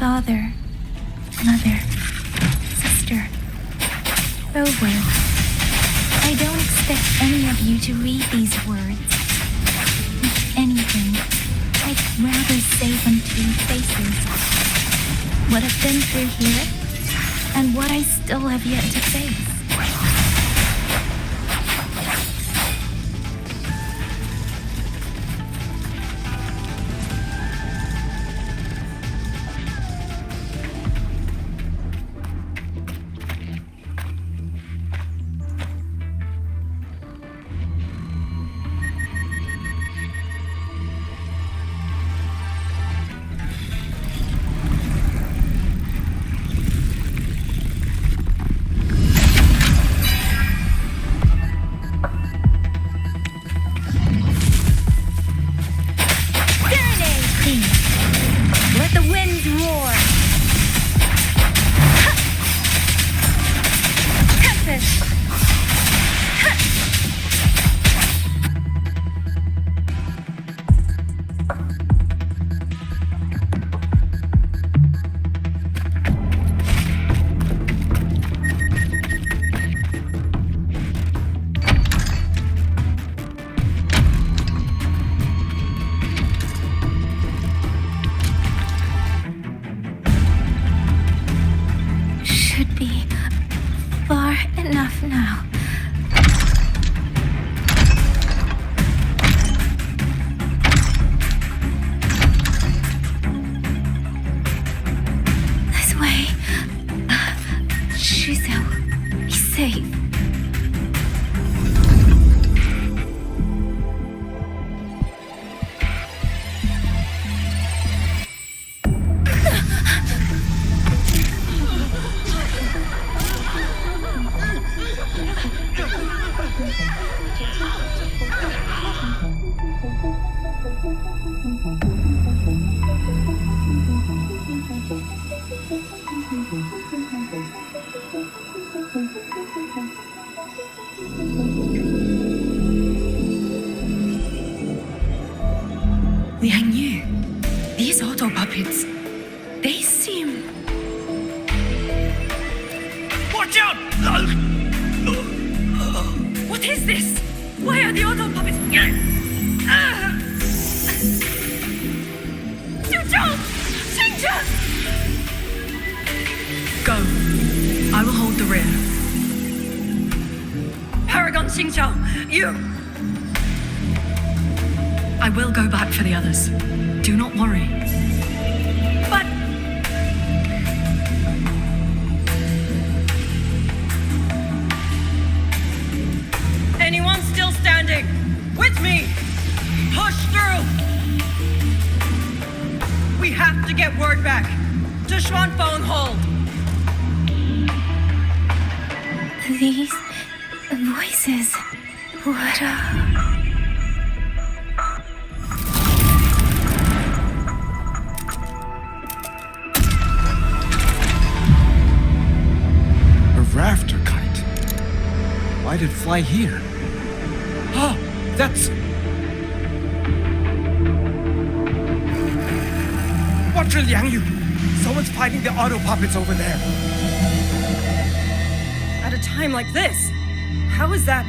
Father, mother, sister. Over. I don't expect any of you to read these words. If anything, I'd rather say them to your faces. What I've been through here, and what I still have yet to face. Enough now. This way. Shizu, be safe. YangYang, these auto puppets, they seem... Watch out! What is this? Why are the auto puppets... Go. I will hold the rear. Paragon Xingqiao, you... I will go back for the others. Do not worry. But... Anyone still standing? With me! Push through! We have to get word back. Dushuan phone hold. These voices. What A rafter kite. Why did it fly here? Ah, that's... Watch it, Yang Yu! Someone's fighting the auto puppets over there. At a time like this, how is that?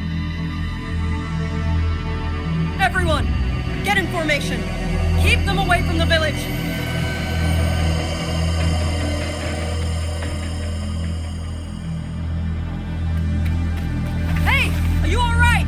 Everyone, get in formation. Keep them away from the village. Hey, are you all right?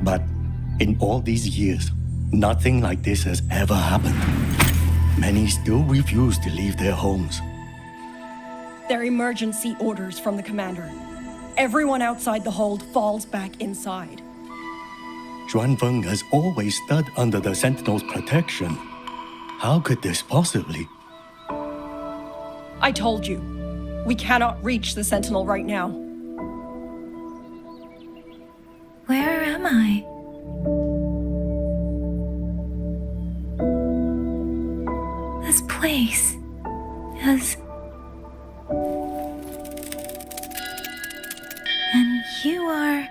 But in all these years, nothing like this has ever happened. Many still refuse to leave their homes. They're emergency orders from the commander. Everyone outside the hold falls back inside. Xuanfeng has always stood under the Sentinel's protection. How could this possibly? I told you, we cannot reach the Sentinel right now. Where am I? This place is... And you are...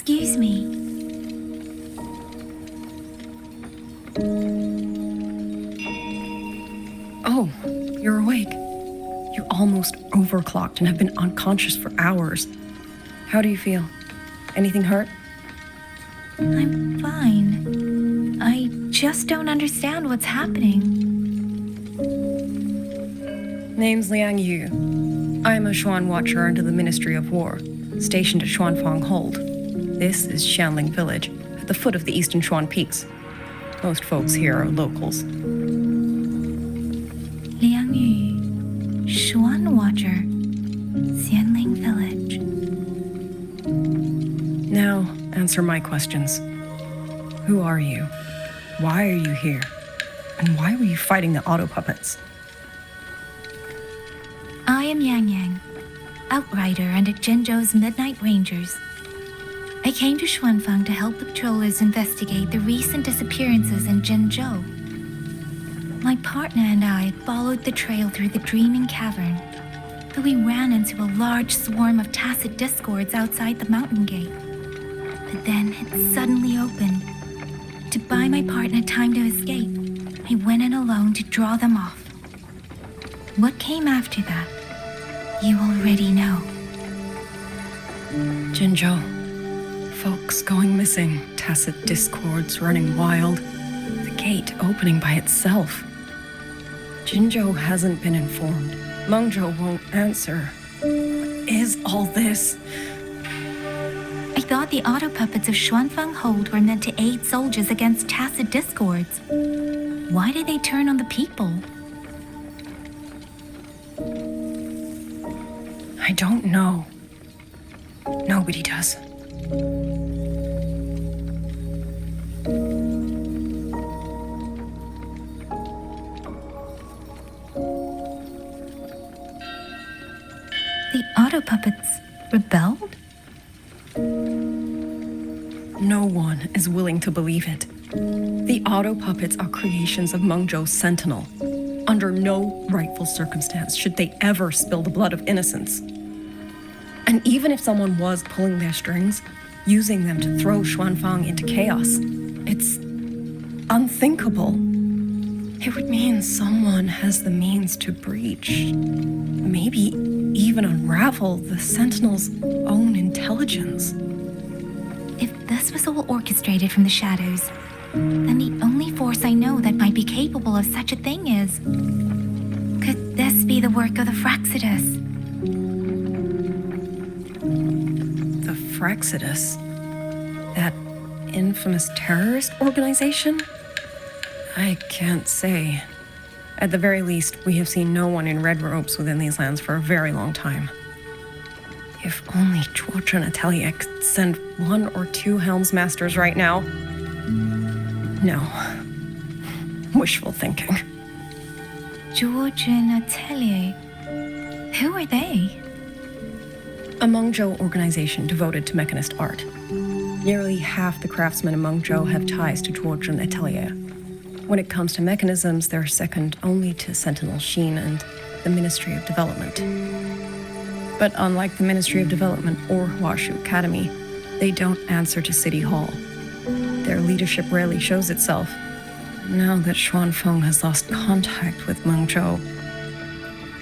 Excuse me. Oh, you're awake. You almost overclocked and have been unconscious for hours. How do you feel? Anything hurt? I'm fine. I just don't understand what's happening. Name's Liang Yu. I'm a Xuan Watcher under the Ministry of War, stationed at Xuanfang Hold. This is Xianling Village, at the foot of the Eastern Xuan Peaks. Most folks here are locals. Liang Yu, Xuan Watcher, Xianling Village. Now, answer my questions. Who are you? Why are you here? And why were you fighting the auto puppets? I am YangYang, Outrider under Zhenzhou's Midnight Rangers. I came to Xuanfang to help the patrollers investigate the recent disappearances in Zhenzhou. My partner and I followed the trail through the Dreaming Cavern, but we ran into a large swarm of tacit discords outside the mountain gate. But then it suddenly opened. To buy my partner time to escape, I went in alone to draw them off. What came after that, you already know. Zhenzhou. Folks going missing, tacit discords running wild, the gate opening by itself. Zhenzhou hasn't been informed. Mengzhou won't answer. What is all this? I thought the auto puppets of Xuanfang Hold were meant to aid soldiers against tacit discords. why did they turn on the people? I don't know. Nobody does. The auto puppets rebelled? No one is willing to believe it. The auto puppets are creations of Mengzhou's sentinel. Under no rightful circumstance should they ever spill the blood of innocents. And even if someone was pulling their strings, using them to throw Xuanfang into chaos, it's unthinkable. It would mean someone has the means to breach, maybe even unravel the Sentinel's own intelligence. If this was all orchestrated from the shadows, then the only force I know that might be capable of such a thing is... Could this be the work of the Fraxidus? The Fraxidus? That infamous terrorist organization? I can't say. At the very least, we have seen no one in red robes within these lands for a very long time. If only Zhuozhen Atelier could send 1 or 2 Helmsmasters right now. No. Wishful thinking. Zhuozhen Atelier? Who are they? A Mengzhou organization devoted to mechanist art. Nearly half the craftsmen in Mengzhou have ties to Zhuozhen Atelier. When it comes to mechanisms, they're second only to Sentinel Sheen and the Ministry of Development. But unlike the Ministry of Development or Huashu Academy, they don't answer to City Hall. Their leadership rarely shows itself. Now that Xuanfeng has lost contact with Mengzhou,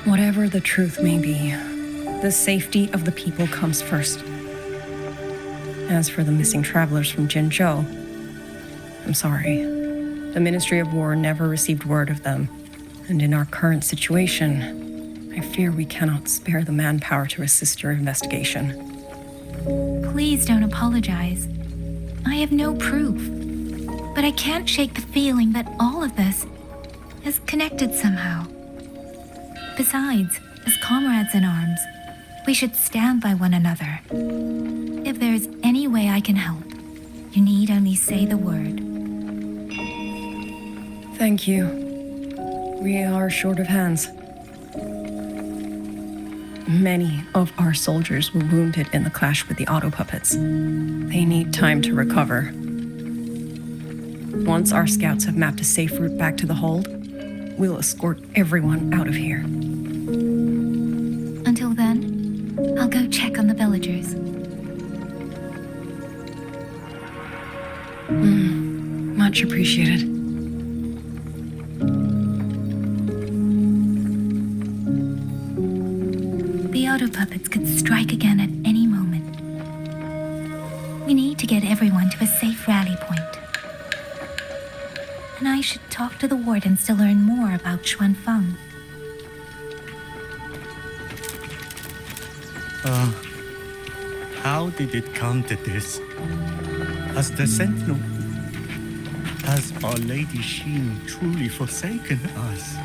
whatever the truth may be, the safety of the people comes first. As for the missing travelers from Jinzhou, I'm sorry. The Ministry of War never received word of them, and in our current situation, I fear we cannot spare the manpower to assist your investigation. Please don't apologize. I have no proof, but I can't shake the feeling that all of this is connected somehow. Besides, as comrades in arms, we should stand by one another. If there's any way I can help, you need only say the word. Thank you. We are short of hands. Many of our soldiers were wounded in the clash with the auto puppets. They need time to recover. Once our scouts have mapped a safe route back to the hold, we'll escort everyone out of here. Until then, I'll go check on the villagers. Much appreciated. The auto puppets could strike again at any moment. We need to get everyone to a safe rally point. And I should talk to the wardens to learn more about Xuanfeng. How did it come to this? Has the Sentinel... Has Our Lady Sheen truly forsaken us?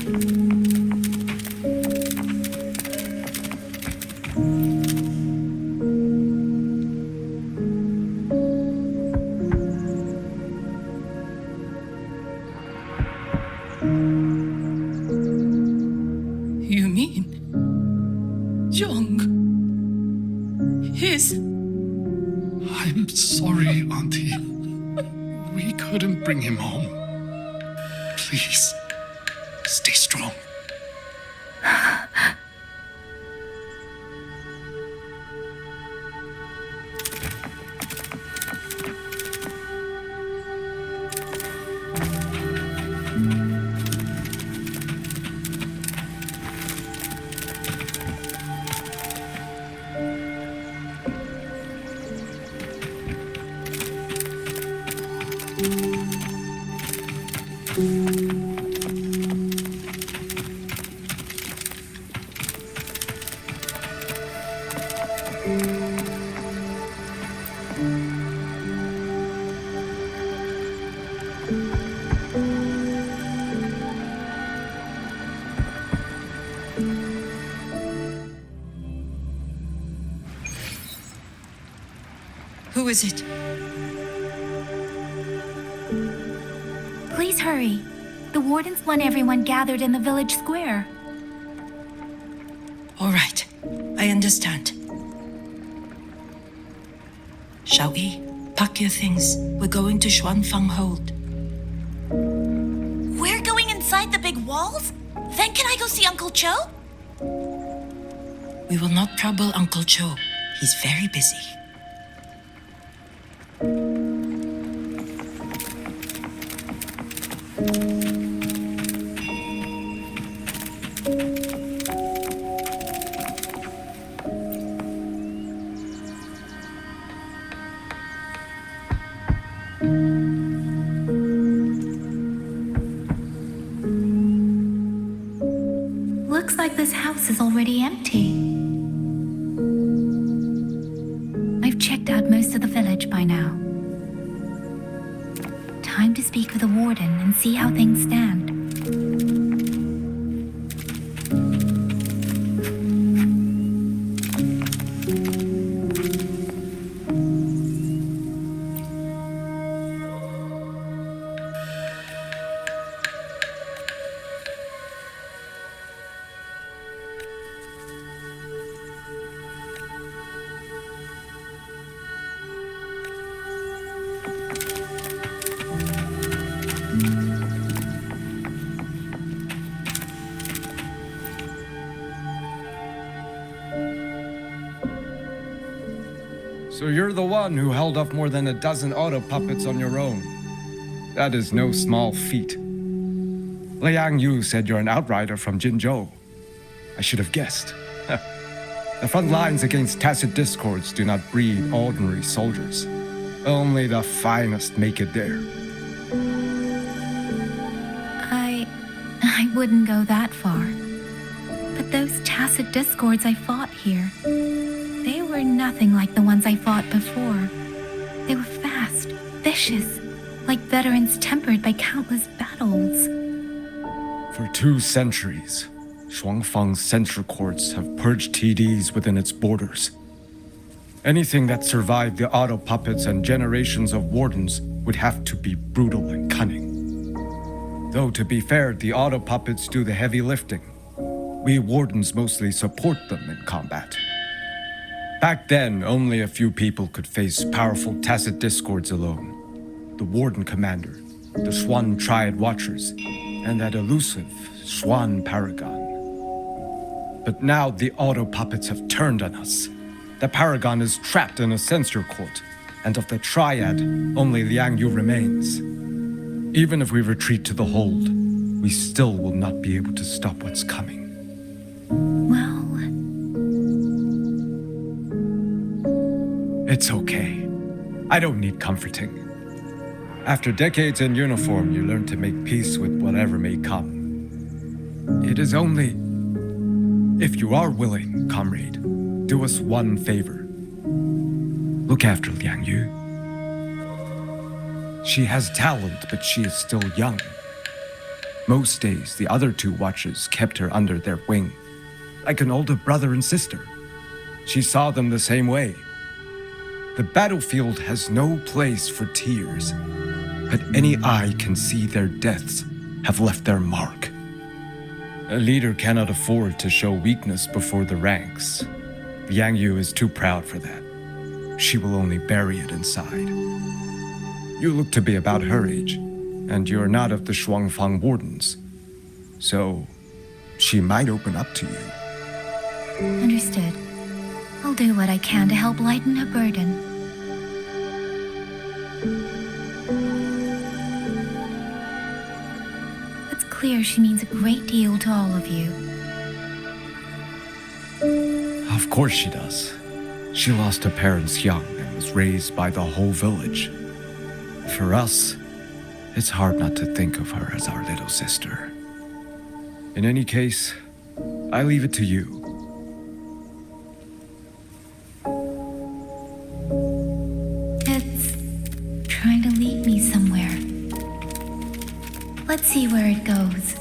You mean Zhong is... I'm sorry, Auntie. We couldn't bring him home. Please, stay strong. Who is it? Please hurry. The wardens want everyone gathered in the village square. All right, I understand. Shall we? Pack your things. We're going to Xuanfang Hold. We're going inside the big walls? Then can I go see Uncle Cho? We will not trouble Uncle Cho. He's very busy. Looks like this house is already empty. I've checked out most of the village by now. Time to speak with the warden and see how things stand. So you're the one who held off more than a dozen auto puppets on your own. That is no small feat. Liang Yu said you're an outrider from Jinzhou. I should have guessed. The front lines against tacit discords do not breed ordinary soldiers. Only the finest make it there. I wouldn't go that far. But those tacit discords I fought here, they were nothing like the ones I fought before. They were fast, vicious, like veterans tempered by countless battles. For 2 centuries, Shuangfang's censor courts have purged TDs within its borders. Anything that survived the auto puppets and generations of wardens would have to be brutal and cunning. Though to be fair, the auto puppets do the heavy lifting. We wardens mostly support them in combat. Back then, only a few people could face powerful tacit discords alone. The warden commander, the Swan Triad Watchers, and that elusive Swan Paragon. But now the auto puppets have turned on us. The Paragon is trapped in a censor court, and of the Triad, only Liang Yu remains. Even if we retreat to the hold, we still will not be able to stop what's coming. Well, it's okay. I don't need comforting. After decades in uniform, you learn to make peace with whatever may come. It is only... If you are willing, comrade, do us one favor. Look after Liang Yu. She has talent, but she is still young. Most days, the other two watchers kept her under their wing, like an older brother and sister. She saw them the same way. The battlefield has no place for tears, but any eye can see their deaths have left their mark. A leader cannot afford to show weakness before the ranks. YangYang is too proud for that. She will only bury it inside. You look to be about her age, and you're not of the Shuangfang wardens. So, she might open up to you. Understood. I'll do what I can to help lighten her burden. It's clear she means a great deal to all of you. Of course she does. She lost her parents young and was raised by the whole village. For us, it's hard not to think of her as our little sister. In any case, I leave it to you. It's trying to lead me somewhere. Let's see where it goes.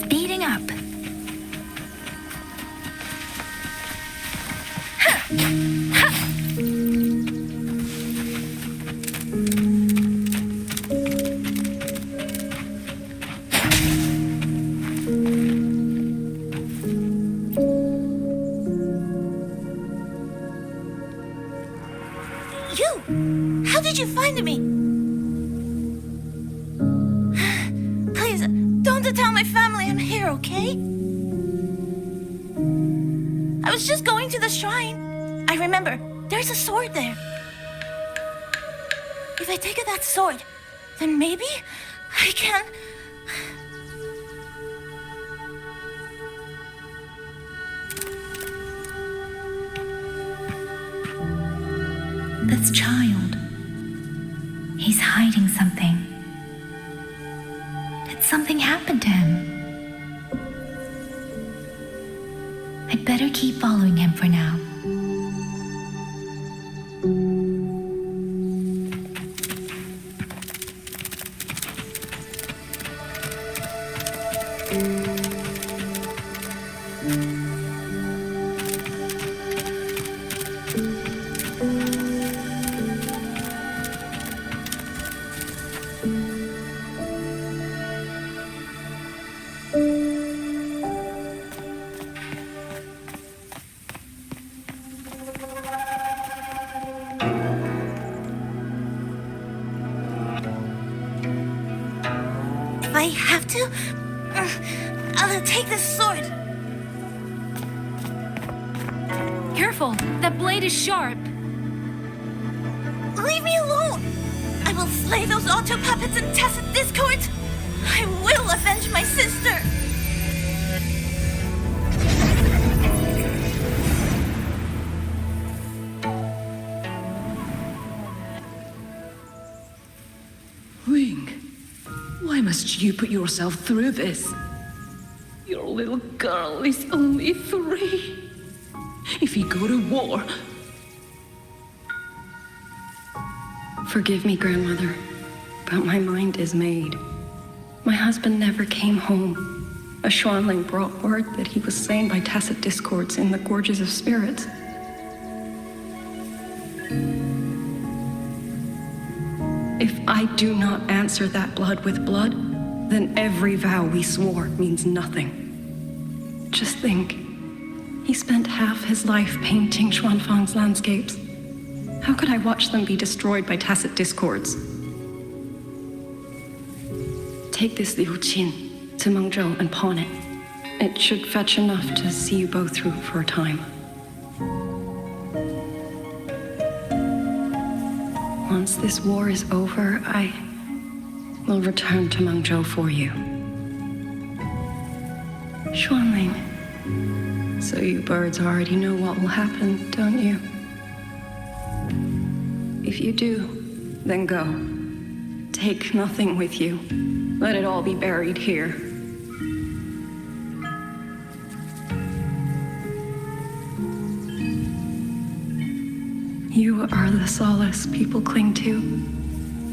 Speeding up. You! How did you find me? Please, don't tell my family I'm here, okay? I was just going to the shrine. I remember, there's a sword there. If I take that sword, then maybe I can... This child. He's hiding something. Did something happen to him? I'd better keep following him for now. If I have to, I'll take this sword. Careful! That blade is sharp! Leave me alone! I will slay those auto puppets and tacit discords! I will avenge my sister! Wing, why must you put yourself through this? Your little girl is only 3. If you go to war... Forgive me, grandmother, but my mind is made. My husband never came home. A Xuanling brought word that he was slain by tacit discords in the Gorges of Spirits. If I do not answer that blood with blood, then every vow we swore means nothing. Just think, he spent half his life painting Xuanfang's landscapes. How could I watch them be destroyed by tacit discords? Take this Liu Qin to Mengzhou and pawn it. It should fetch enough to see you both through for a time. Once this war is over, I will return to Mengzhou for you. Xuanling, so you birds already know what will happen, don't you? If you do, then go. Take nothing with you. Let it all be buried here. You are the solace people cling to,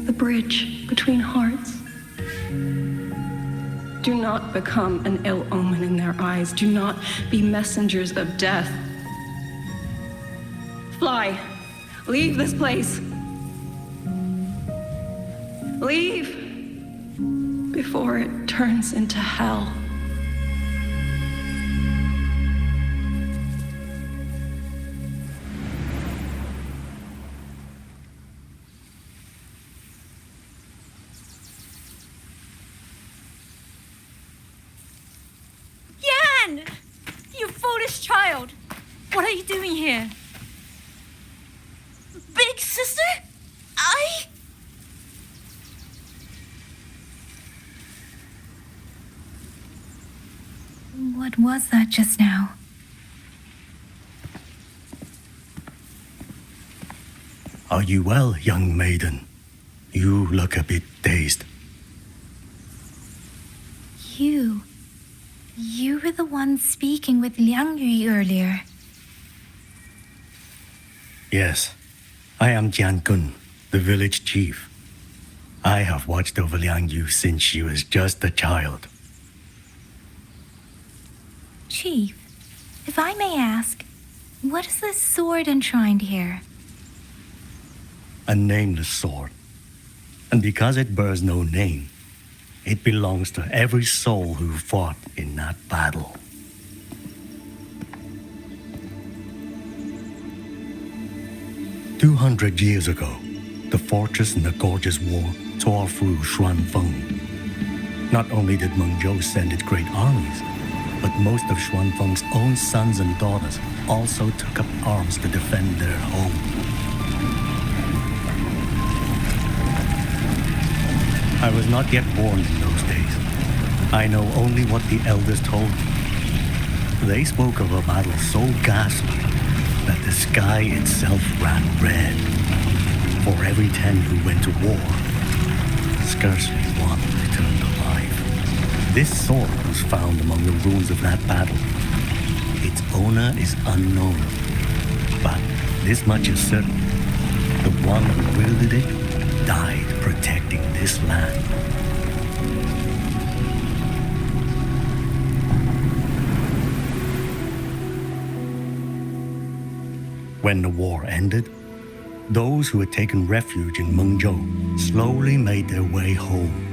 the bridge between hearts. Do not become an ill omen in their eyes. Do not be messengers of death. Fly. Leave this place. Leave before it turns into hell. Yan! You foolish child! What are you doing here? Big sister? What was that just now? Are you well, young maiden? You look a bit dazed. You were the one speaking with YangYang earlier. Yes, I am Jian, the village chief. I have watched over Liang Yu since she was just a child. Chief, if I may ask, what is this sword enshrined here? A nameless sword. And because it bears no name, it belongs to every soul who fought in that battle. "200 years ago, the fortress in the gorgeous war tore through Xuanfeng. Not only did Mengzhou send its great armies, but most of Xuanfeng's own sons and daughters also took up arms to defend their home. I was not yet born in those days. I know only what the elders told me. They spoke of a battle so ghastly that the sky itself ran red. For every 10 who went to war, scarcely one returned alive. This sword was found among the ruins of that battle. Its owner is unknown, but this much is certain. The one who wielded it died protecting this land. When the war ended, those who had taken refuge in Mengzhou slowly made their way home.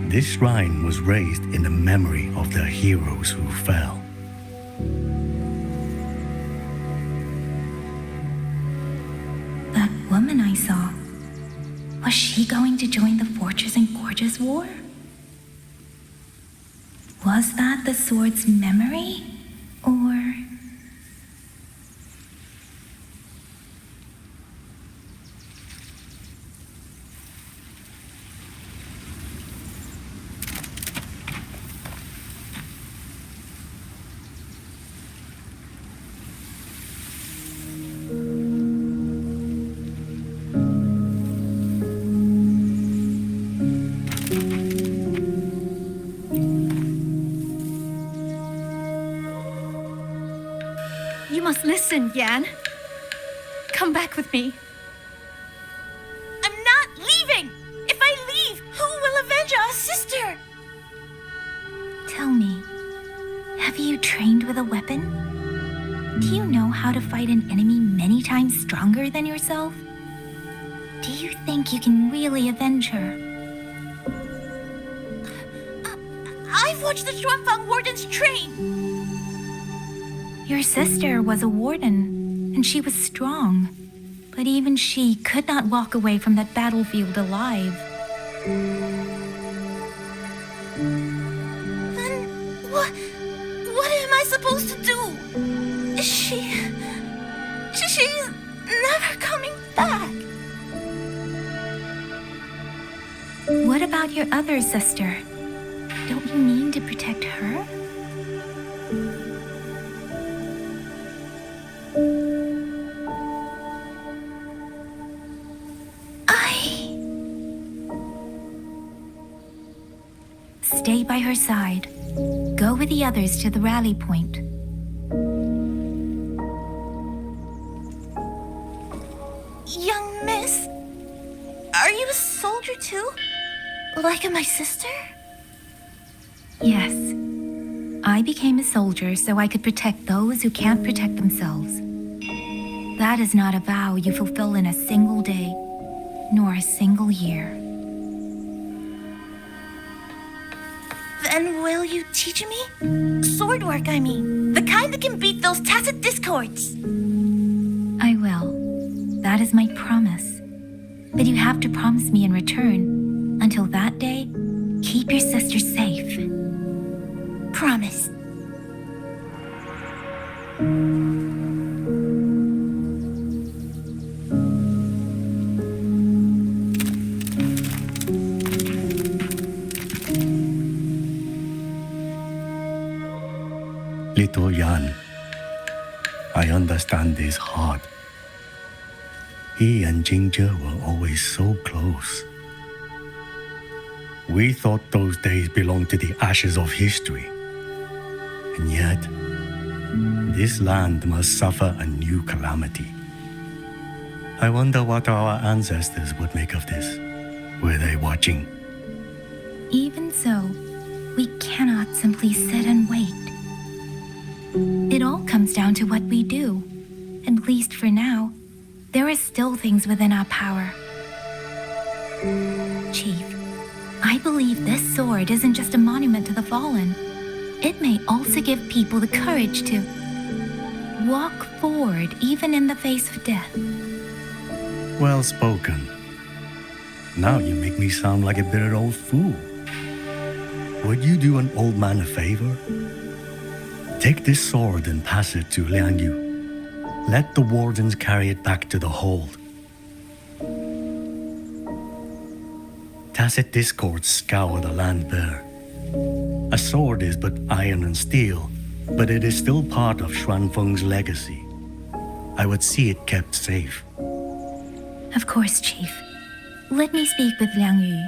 This shrine was raised in the memory of the heroes who fell. That woman I saw, was she going to join the Fortress and Gorgeous War? Was that the sword's memory? Or... You must listen, Yan. Come back with me. I'm not leaving! If I leave, who will avenge our sister? Tell me, have you trained with a weapon? Do you know how to fight an enemy many times stronger than yourself? Do you think you can really avenge her? I've watched the Xuanfang wardens train. Your sister was a warden, and she was strong. But even she could not walk away from that battlefield alive. Then what am I supposed to do? She's never coming back. What about your other sister? Don't you mean to protect her? Stay by her side. Go with the others to the rally point. Young miss, are you a soldier too? Like my sister? Yes. I became a soldier so I could protect those who can't protect themselves. That is not a vow you fulfill in a single day, nor a single year. Then will you teach me? Sword work, I mean. The kind that can beat those tacit discords. I will. That is my promise. But you have to promise me in return. Until that day, keep your sister safe. Promise. Little Yan, I understand this hard. He and Jingzhe were always so close. We thought those days belonged to the ashes of history. And yet, this land must suffer a new calamity. I wonder what our ancestors would make of this. Were they watching? Even so, we cannot simply sit and wait. It all comes down to what we do. At least for now, there are still things within our power. Chief, I believe this sword isn't just a monument to the fallen. It may also give people the courage to walk forward even in the face of death. Well spoken. Now you make me sound like a bitter old fool. Would you do an old man a favor? Take this sword and pass it to Liang Yu. Let the wardens carry it back to the hold. Tacit discords scour the land bare. A sword is but iron and steel, but it is still part of Xuanfeng's legacy. I would see it kept safe. Of course, Chief. Let me speak with Liang Yu.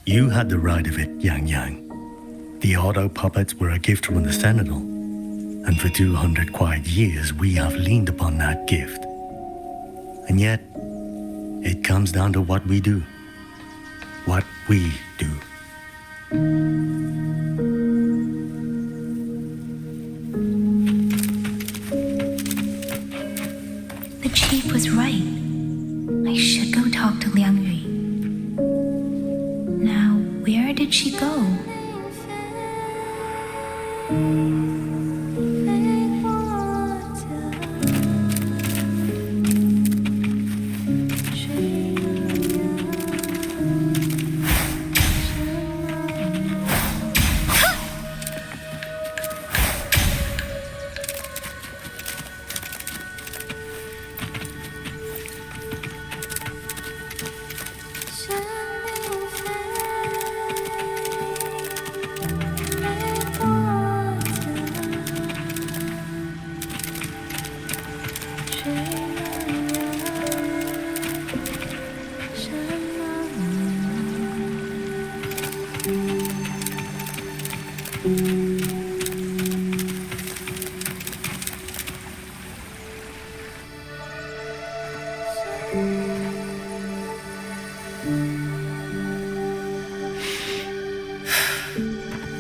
You had the right of it, YangYang. The auto puppets were a gift from the Sentinel, and for 200 quiet years we have leaned upon that gift. And yet, it comes down to what we do. What we do. The chief was right. I should go talk to Liang Yu. Now, where did she go?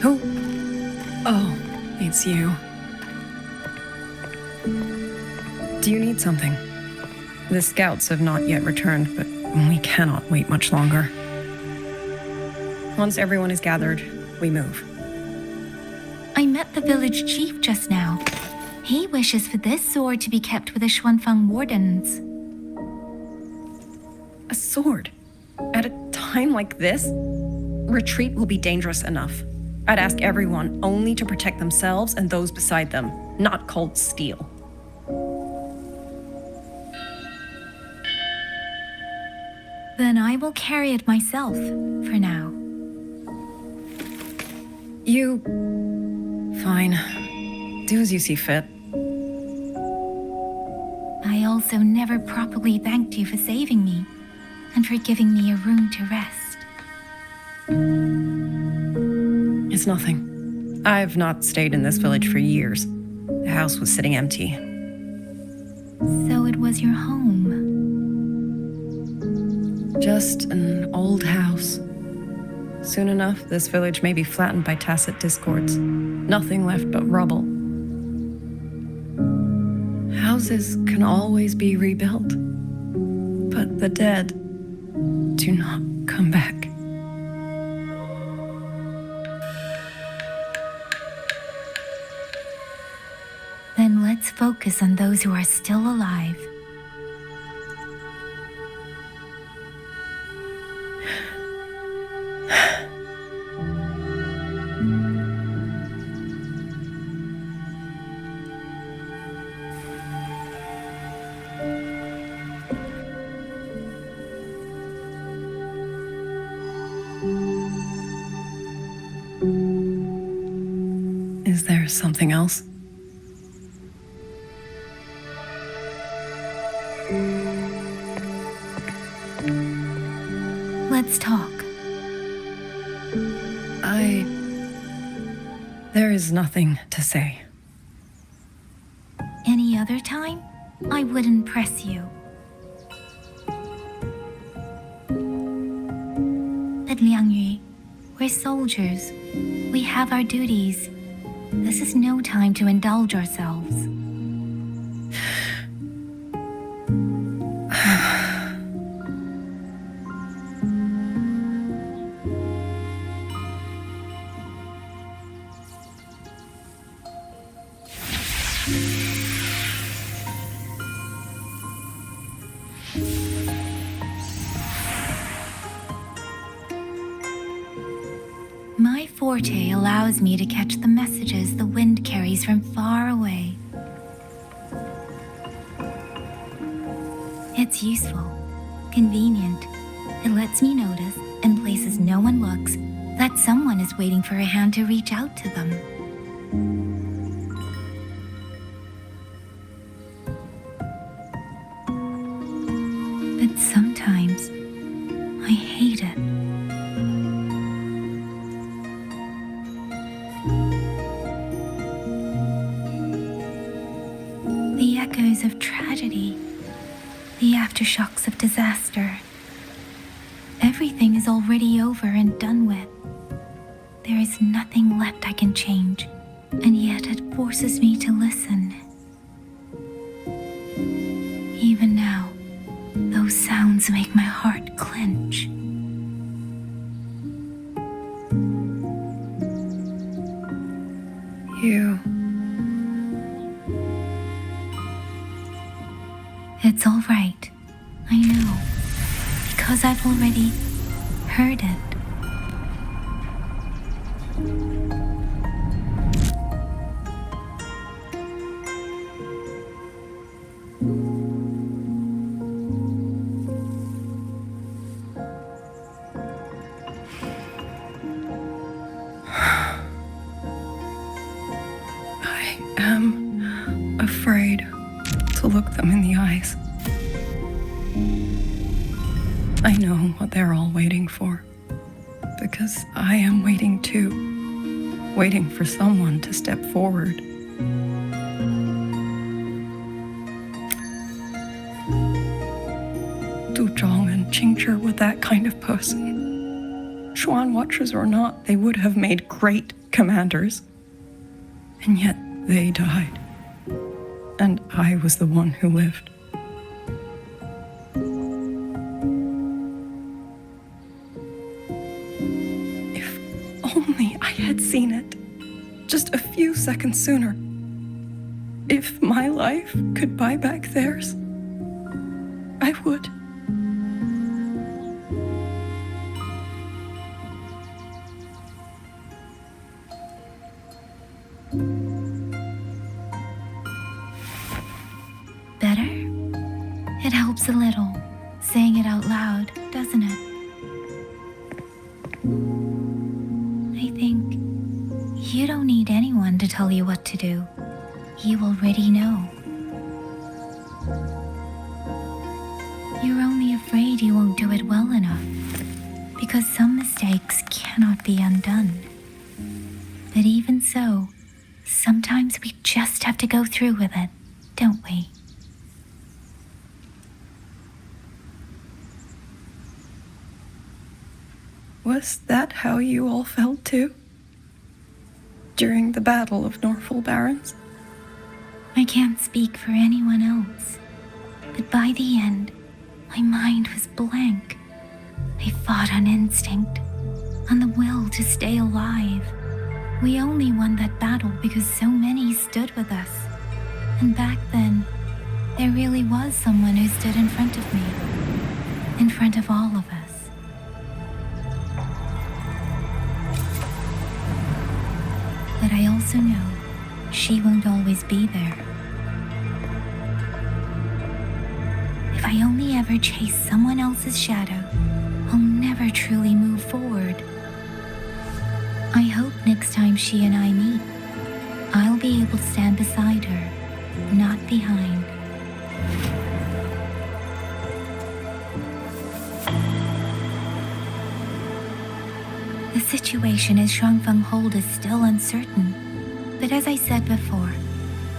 Who? Oh, it's you. Do you need something? The scouts have not yet returned, but we cannot wait much longer. Once everyone is gathered, we move. I met the village chief just now. He wishes for this sword to be kept with the Xuanfeng wardens. A sword? At a time like this? Retreat will be dangerous enough. I'd ask everyone only to protect themselves and those beside them, not cold steel. Then I will carry it myself, for now. You... Fine. Do as you see fit. I also never properly thanked you for saving me, and for giving me a room to rest. It's nothing. I've not stayed in this village for years. The house was sitting empty. So it was your home. Just an old house. Soon enough, this village may be flattened by tacit discords. Nothing left but rubble. Houses can always be rebuilt, but the dead do not come back. Then let's focus on those who are still alive. Is there something else? Let's talk. There is nothing to say. Any other time, I wouldn't press you. But Liangyu, we're soldiers. We have our duties. This is no time to indulge ourselves. My forte allows me to catch the messages the wind carries from far away. It's useful, convenient. It lets me notice, in places no one looks, that someone is waiting for a hand to reach out to them. But sometimes, I hate it. The echoes of tragedy, the aftershocks of disaster. Everything is already over and done with. There is nothing left I can change, and yet it forces me to listen. Even now, those sounds make my heart clench. It's all right. I know. Because I've already heard it. I am afraid to look them in the eyes. I know what they're all waiting for, because I am waiting too, waiting for someone to step forward. Du Zhong and Qingzhi were that kind of person. Xuan Watchers or not, they would have made great commanders. And yet they died. And I was the one who lived. If only I had seen it, just a few seconds sooner. If my life could buy back theirs, I would. Better? It helps a little, saying it out loud, doesn't it? I think you don't need anyone to tell you what to do. You already know. You're only afraid you won't do it well enough, because some mistakes cannot be undone. But even so, sometimes we just have to go through with it, don't we? Was that how you all felt too? During the Battle of Norfolk Barrens? I can't speak for anyone else, but by the end, my mind was blank. I fought on instinct, on the will to stay alive. We only won that battle because so many stood with us. And back then, there really was someone who stood in front of me, in front of all of us. But I also know she won't always be there. If I only ever chase someone else's shadow, I'll never truly move forward. I hope next time she and I meet, I'll be able to stand beside her, not behind. The situation as Shuangfeng hold is still uncertain, but as I said before,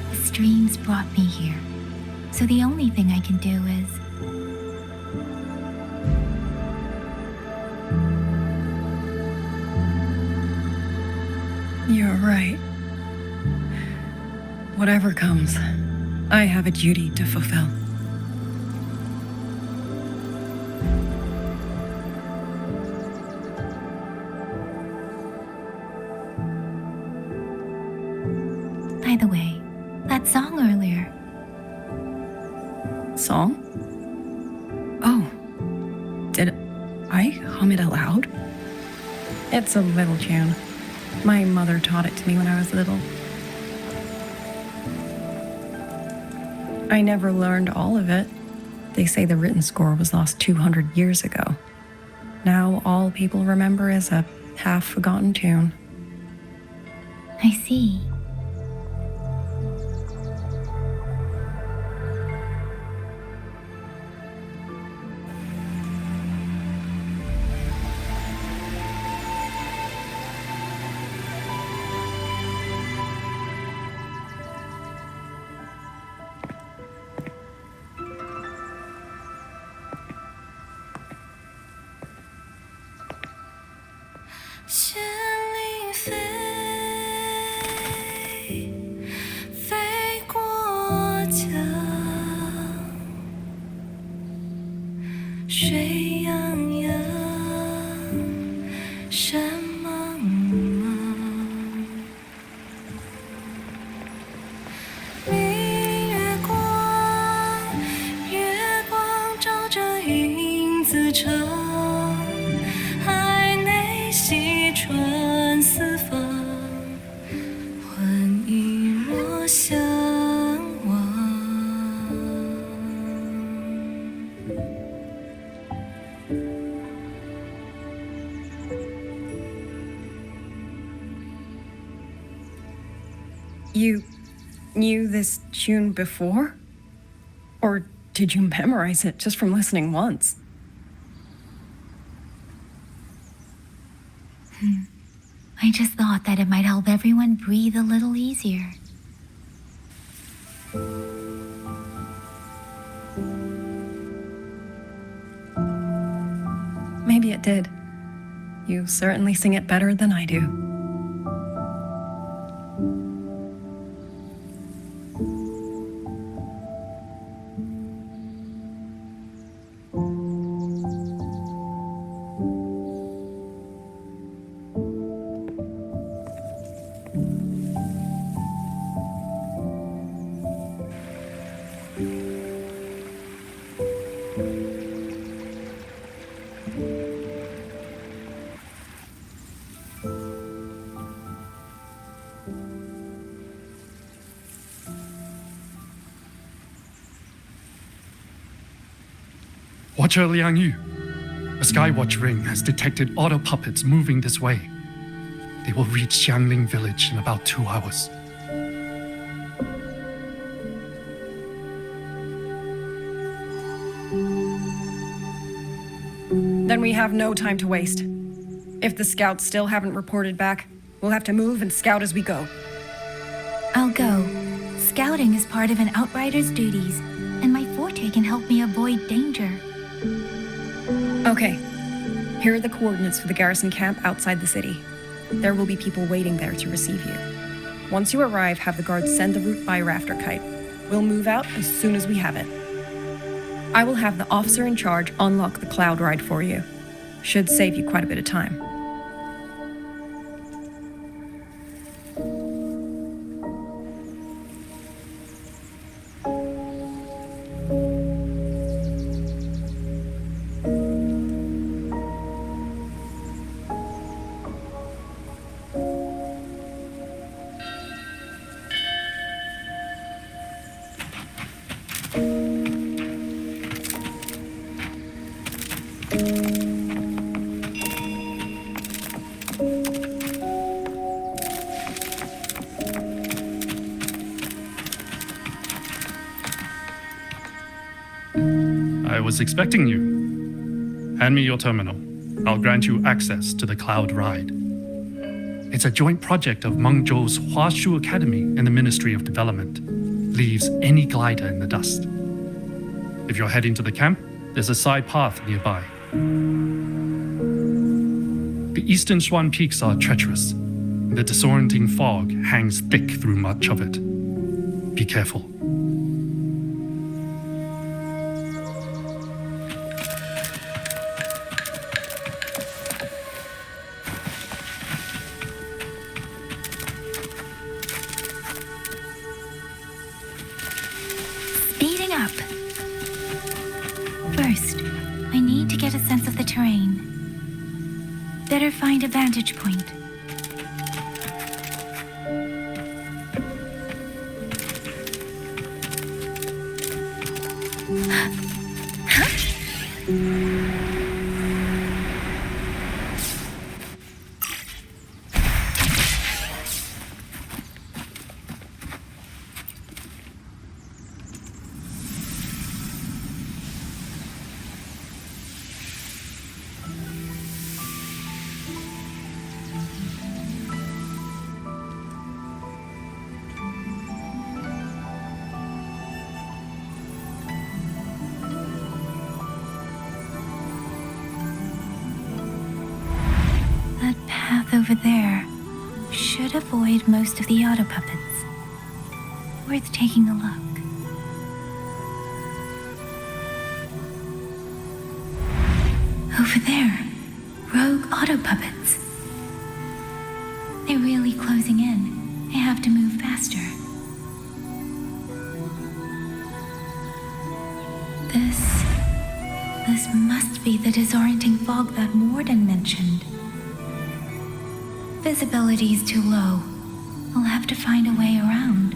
the streams brought me here, so the only thing I can do is... You're right. Whatever comes, I have a duty to fulfill. By the way, that song earlier. Song? Oh. Did I hum it aloud? It's a little tune. My mother taught it to me when I was little. I never learned all of it. They say the written score was lost 200 years ago. Now all people remember is a half-forgotten tune. I see. You knew this tune before? Or did you memorize it just from listening once? I just thought that it might help everyone breathe a little easier. Maybe it did. You certainly sing it better than I do. Watcher Liang Yu, a Skywatch ring has detected auto puppets moving this way. They will reach Xiangling village in about 2 hours. Then we have no time to waste. If the scouts still haven't reported back, We'll have to move and scout as we go. I'll go. Scouting is part of an outrider's duties, and my forte can help me avoid danger. Okay. Here are the coordinates for the garrison camp outside the city. There will be people waiting there to receive you. Once you arrive, have the guards send the route by rafter kite. We'll move out as soon as we have it. I will have the officer in charge unlock the cloud ride for you. Should save you quite a bit of time. I was expecting you. Hand me your terminal. I'll grant you access to the cloud ride. It's a joint project of Mengzhou's Huashu Academy and the Ministry of Development. Leaves any glider in the dust. If you're heading to the camp, there's a side path nearby. The eastern Swan peaks are treacherous. The disorienting fog hangs thick through much of it. Be careful. Speeding up. First, I need to get a sense of the terrain. Better find a vantage point. Over there should avoid most of the auto puppets. Worth taking a look. Over there, rogue auto puppets. They're really closing in. I have to move faster. This must be the disorienting fog that Morden mentioned. Visibility is too low. I'll have to find a way around.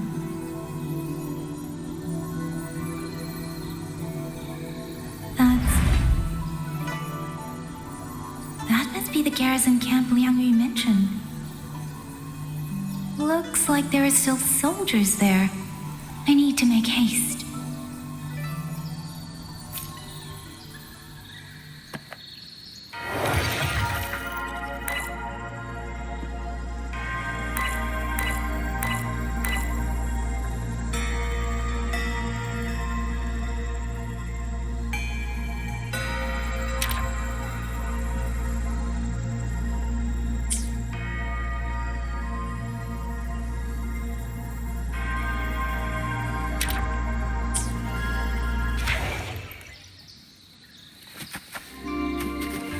That must be the garrison camp YangYang mentioned. Looks like there are still soldiers there. I need to make haste.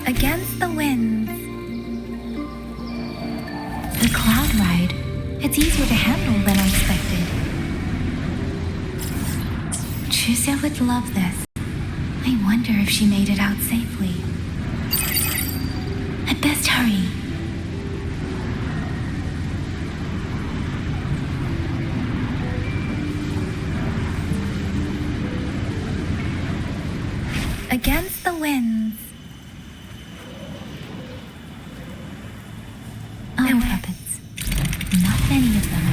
Against the winds. The cloud ride. It's easier to handle than I expected. Chusha would love this. I wonder if she made it out safely. I'd best hurry. Against the winds. Auto puppets. Not many of them.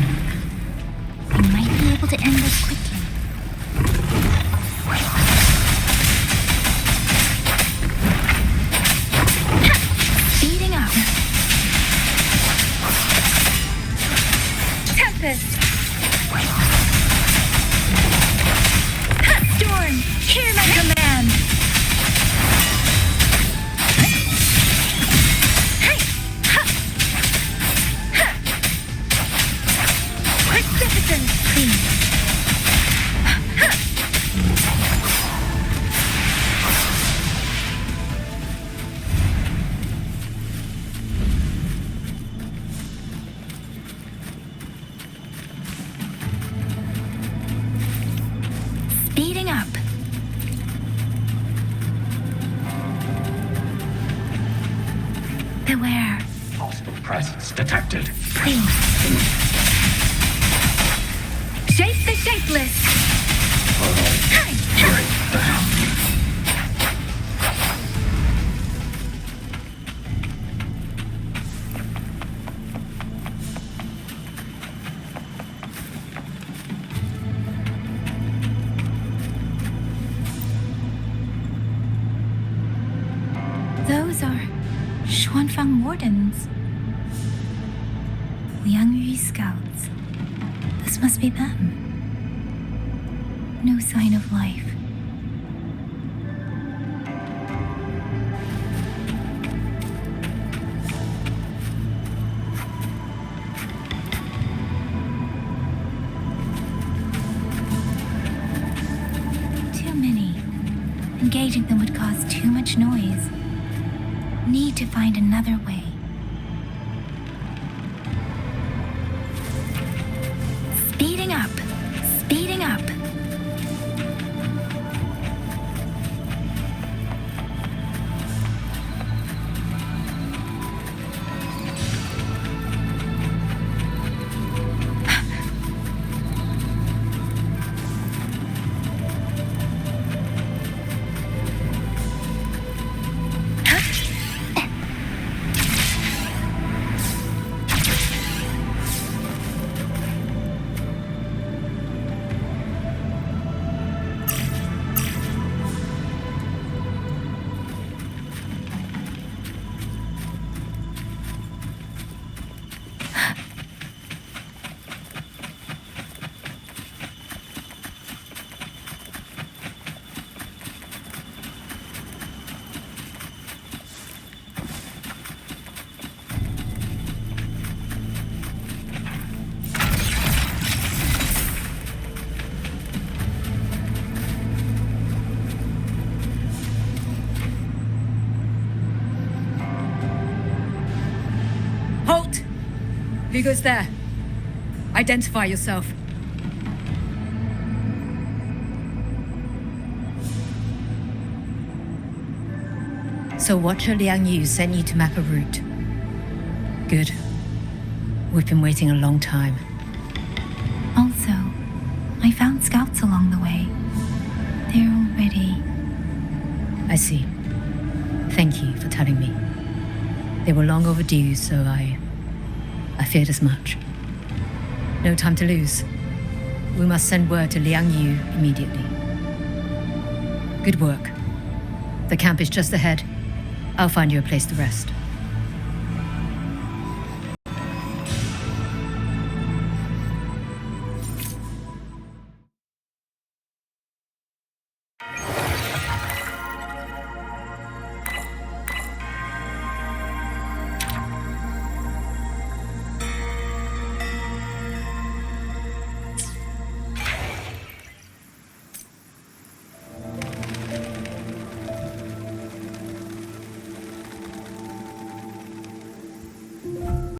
I might be able to end this quickly. Speeding up. Hostile presence detected. Please. Shape the shapeless! Break them. Those are Xuanfang wardens. Liangyu scouts. This must be them. No sign of life. Too many. Engaging them would cause too much noise. Need to find another way. Speeding up. Speeding up. Halt! Who goes there? Identify yourself. So Watcher Liangyu sent you to map a route. Good. We've been waiting a long time. Also, I found scouts along the way. They're already... I see. Thank you for telling me. They were long overdue, so I feared as much. No time to lose. We must send word to Liangyu immediately. Good work. The camp is just ahead. I'll find you a place to rest.